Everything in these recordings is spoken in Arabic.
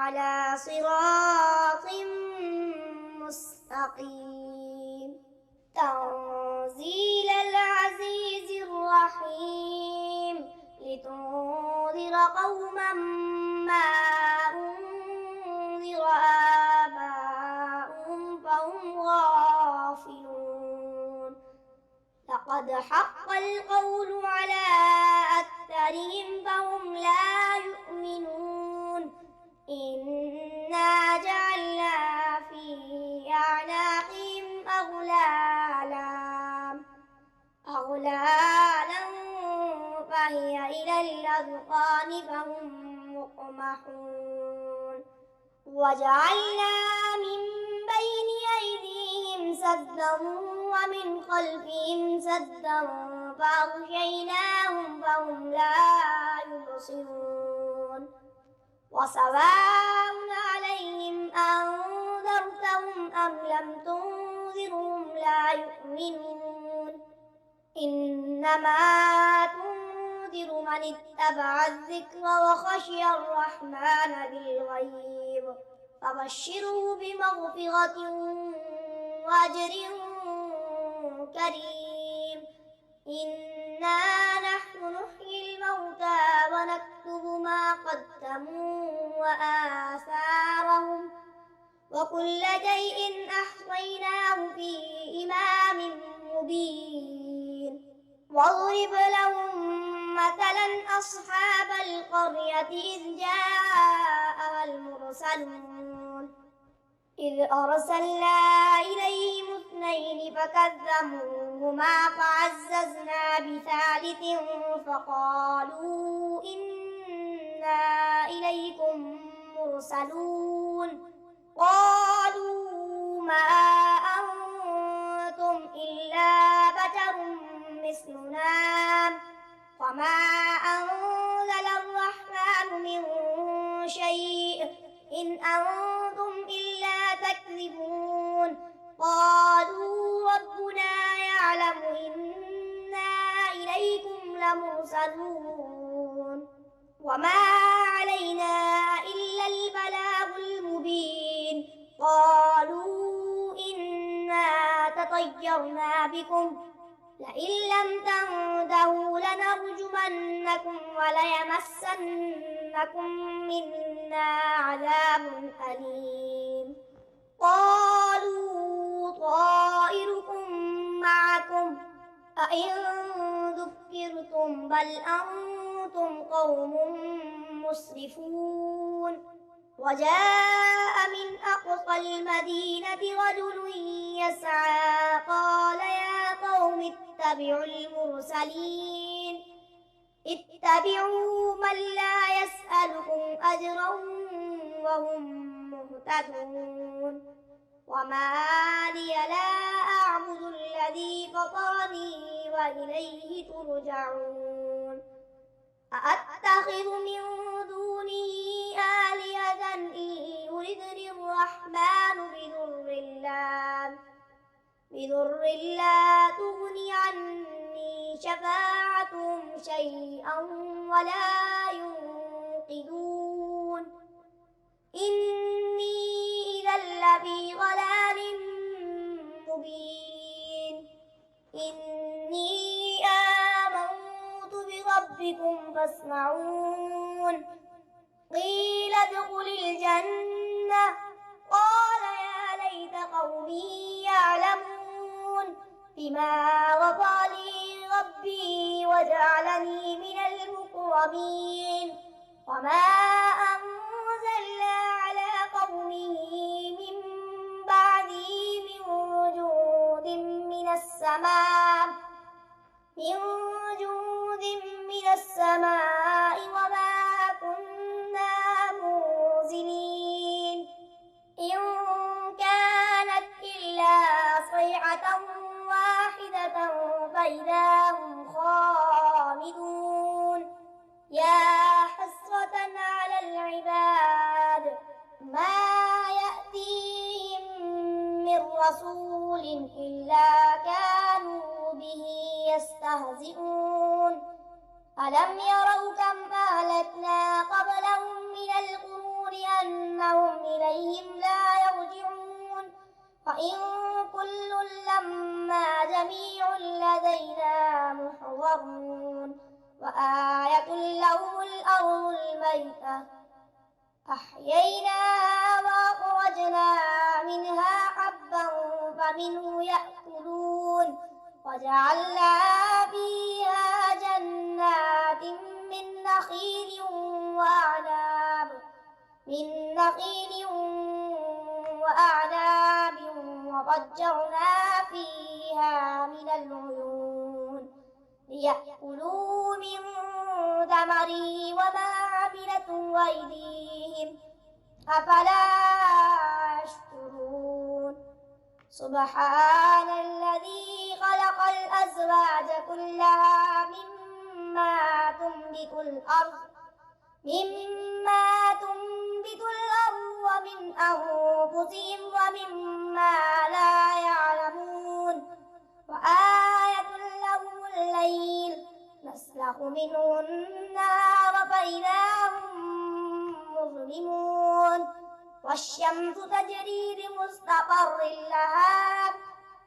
على صراط مستقيم. تنزيل العزيز الرحيم لتنذر قوما ما أنذر آباؤهم فهم غافلون. لقد حق القول على أكثرهم فهم لا يؤمنون. إنا جعلنا في أعناقهم أغلالا فهي إلى الأذقان فهم مقمحون. وجعلنا من بين أيديهم سدا ومن خلفهم سدا فأغشيناهم فهم لا يبصرون. وسواء عليهم أنذرتهم أم لم تنذرهم لا يؤمنون. إنما تنذر من اتبع الذكر وخشي الرحمن بالغيب فبشره بمغفرة وأجر كريم. إنا نحن نحيي الموتى ونكتب ما قدموا وآثارهم وكل شيء أحصيناه في إمام مبين. واضرب لهم مثلا أصحاب القرية إذ جاءها المرسلون إذ أرسلنا إليهم اثنين فكذبوهما فعززنا بثالث فقالوا إنا إليكم مرسلون. قالوا ما أنتم إلا بشر مثلنا وما أنزل الرحمن من شيء إن أنتم إلا تكذبون. قالوا ربنا يعلم إنا إليكم لمرسلون وما علينا إلا البلاغ المبين. قالوا إنا تطيرنا بكم لئن لم تنتهوا لنرجمنكم وليمسنكم منا عذاب أليم. قالوا طائركم معكم أئن ذكرتم بل أنتم قوم مسرفون. وجاء من أقصى المدينة رجل يسعى قال يا قوم اتبعوا المرسلين اتبعوا من لا يسألكم أجرا وهم مهتدون. وما لي لا أعبد الذي فطرني وإليه ترجعون. أأتخذ من دونه آلهة إن يردني الرحمن بضر لا تغني عني شفاعتهم شيئا ولا ينقذون. إني إذا لفي ضلال مبين. إني آمنت بربكم فاسمعون. قيل ادخل الجنة قال يا ليت قومي يعلمون بما غفر لي ربي وجعلني من المكرمين. وما أنزلنا على قومه من بعده من جود من السماء وما كنا منزلين. إن كانت إلا صيحة واحدة فإذا هم خامدون. يا حسرة على العباد ما يأتيهم من رسول إلا كانوا به يستهزئون. ألم يروا كم أهلكنا قبلهم من القرون لأنهم إليهم لا يرجعون وإن كل لما جميع لدينا محضرون وآية لهم الأرض الميتة أحييناها وأخرجنا منها حبا فمنه يأكلون وجعلنا فيها جنات من نخيل وأعناب وفجرنا فيها من العيون ليأكلوا من ثمره وما عملته أيديهم أفلا يشكرون سبحان الذي خلق الأزواج كلها مما تنبت الأرض ومن أنفسهم ومما لا يعلمون وآية لهم الليل نسلخ منه النهار فإذا هم مظلمون والشمس تجري لمستقر لها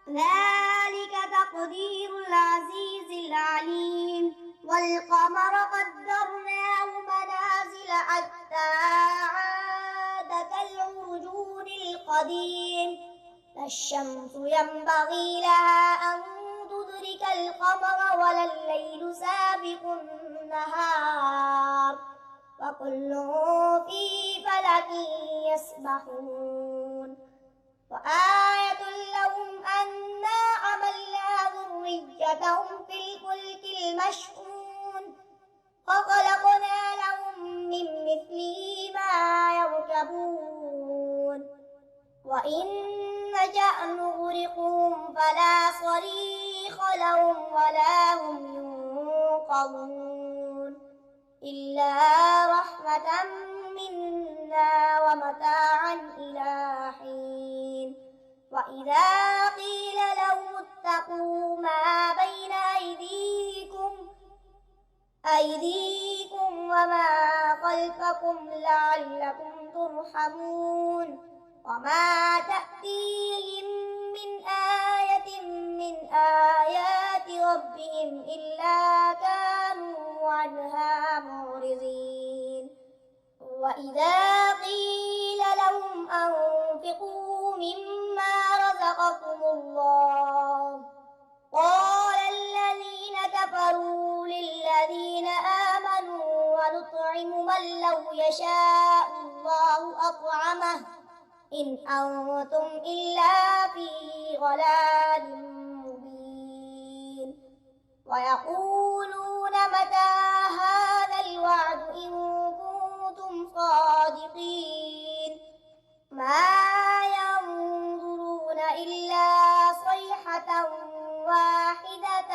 ذلك تقدير العزيز العليم والقمر قدرناه منازل حتى عاد كالعرجون القديم لا الشمس ينبغي لها أن تدرك القمر ولا الليل سابق النهار وكل في فلك يسبحون وآية لهم أنا حملنا ذريتهم في الفلك المشحون وخلقنا لهم من مثله ما يركبون وإن نشأ نغرقهم فلا صريخ لهم ولا هم ينقذون إلا رحمة منا ومتاعا إلى حين وإذا قيل لهم اتقوا ما بين أيديكم وما خلفكم لعلكم ترحمون وما تأتيهم من آية من آيات ربهم إلا كانوا عنها معرضين وإذا قيل لهم أنفقوا مما رزقكم الله قال الذين كفروا للذين آمنوا ونطعم من لو يشاء الله أطعمه إن أنتم إلا في ضلال مبين ويقولون متى هذا الوعد إن كنتم صادقين ما ينظرون إلا صيحة واحدة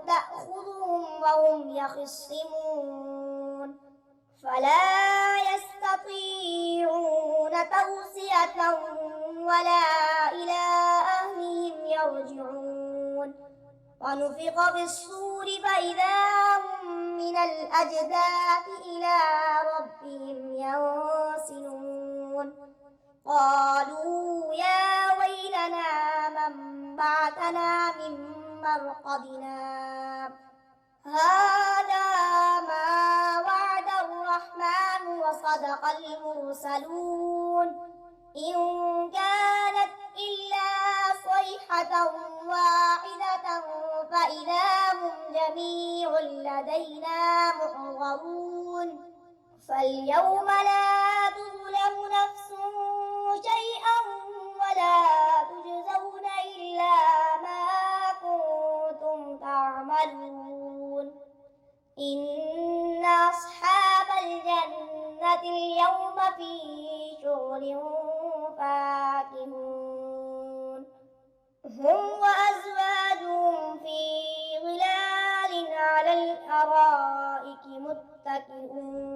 تأخذهم وهم يخصمون فلا يستطيعون توصية ولا إلى أهلهم يرجعون ونفخ في الصور فإذا هم من الأجداث إلى ربهم ينسلون قالوا يا ويلنا من بعثنا من مرقدنا هذا ما وعد الرحمن وصدق المرسلون إن كانت إلا صيحة واحدة فإذا هم جميع لدينا محضرون فاليوم لا تظلم نفس شيئا ولا تجزون إلا ما كنتم تعملون إن أصحاب الجنة اليوم في شغل فاكهون هم وأزواجهم في ظلال على الأرائك متكئون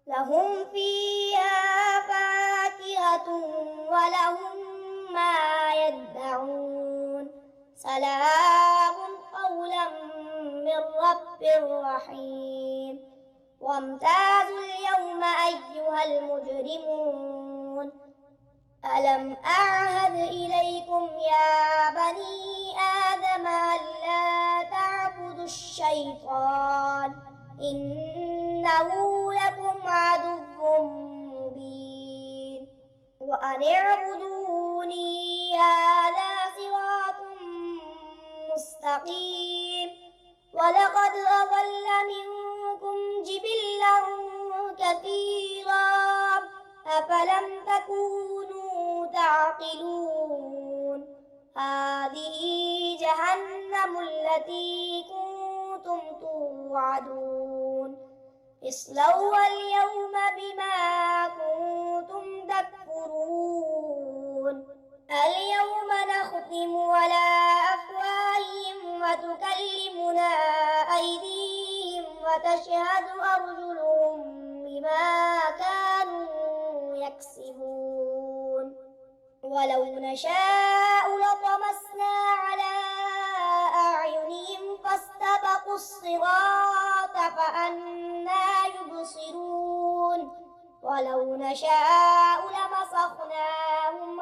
لهم فيها فاكهة ولهم ما يدعون سلام قولا من رب رحيم وامتازوا اليوم أيها المجرمون ألم أعهد إليكم يا بني آدم ألا تعبدوا الشيطان إنه لكم عدو مبين وأن اعبدوني هذا صراط مستقيم ولقد أضل منكم جبلا كثيرا أفلم تكونوا تعقلون هذه جهنم التي كنتم توعدون اصلوها اليوم بما كنتم تكفرون اليوم نختم على أفواههم وتكلمنا أيديهم وتشهد أرجلهم بما كانوا يكسبون ولو نشاء لطمسنا على أعينهم فاستبقوا الصراط فأنى يبصرون ولو نشاء لمسخناهم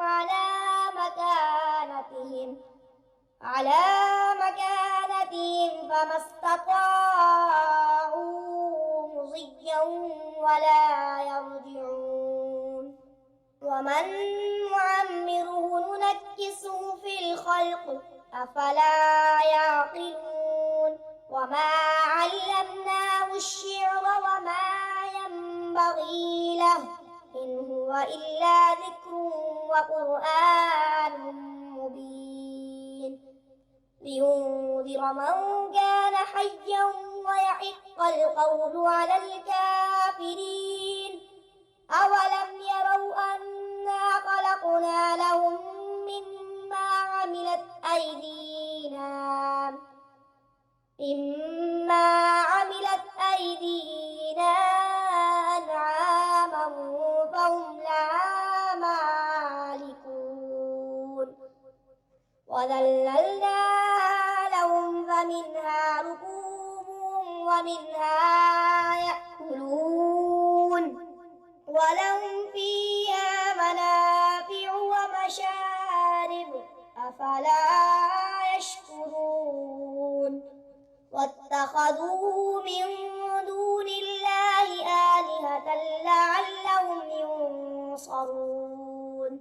على مكانتهم فما استطاعوا مضيا ولا يرجعون ومن نعمره ننكسه في الخلق أفلا يعقلون وما علمناه الشعر وما ينبغي له إن هو إلا ذكر وقرآن مبين لينذر من كان حيا ويحق القول على الكافرين أولم يروا أنا خلقنا لهم مما عملت أيدينا أنعاما فهم لها مالكون وذللناها لهم فمنها ركوبهم ومنها يأكلون ولهم فيها منافع ومشارب أفلا يشكرون واتخذوا من دون الله آلهة لعلهم ينصرون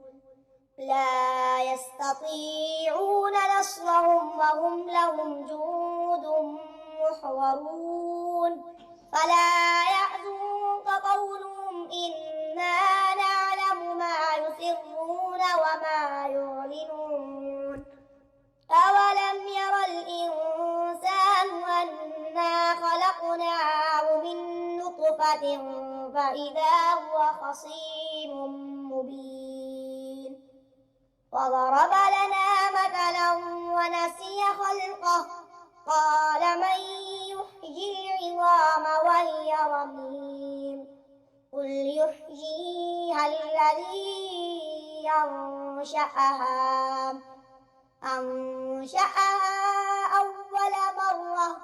لا يستطيعون نصرهم وهم لهم جند محضرون فلا يحزنك قولهم إنا نعلم ما يسرون وما يعلنون أولم ير الإنسان أنا خلقناه من نطفة فإذا هو خصيم مبين وضرب لنا مثلا ونسي خلقه قال من يحيي العظام وهي رميم قل يحييها الذي أنشأها أول مرة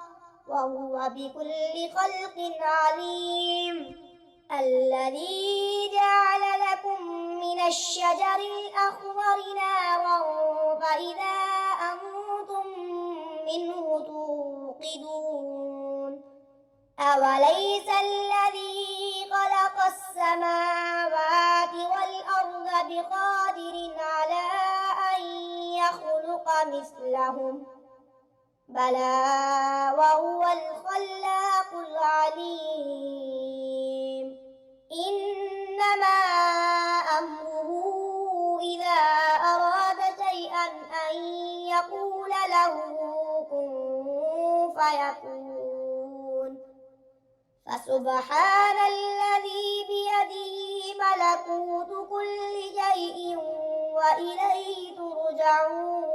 وهو بكل خلق عليم الذي جعل لكم من الشجر الأخضر نارا فإذا أنتم منه توقدون أوليس الذي خلق السماوات والأرض بقادر على أن يخلق مثلهم بلى وهو الخلاق العليم إنما أمره إذا أراد شيئا أن يقول له كن فيكون فسبحان الذي بيده ملكوت كل شيء وإليه ترجعون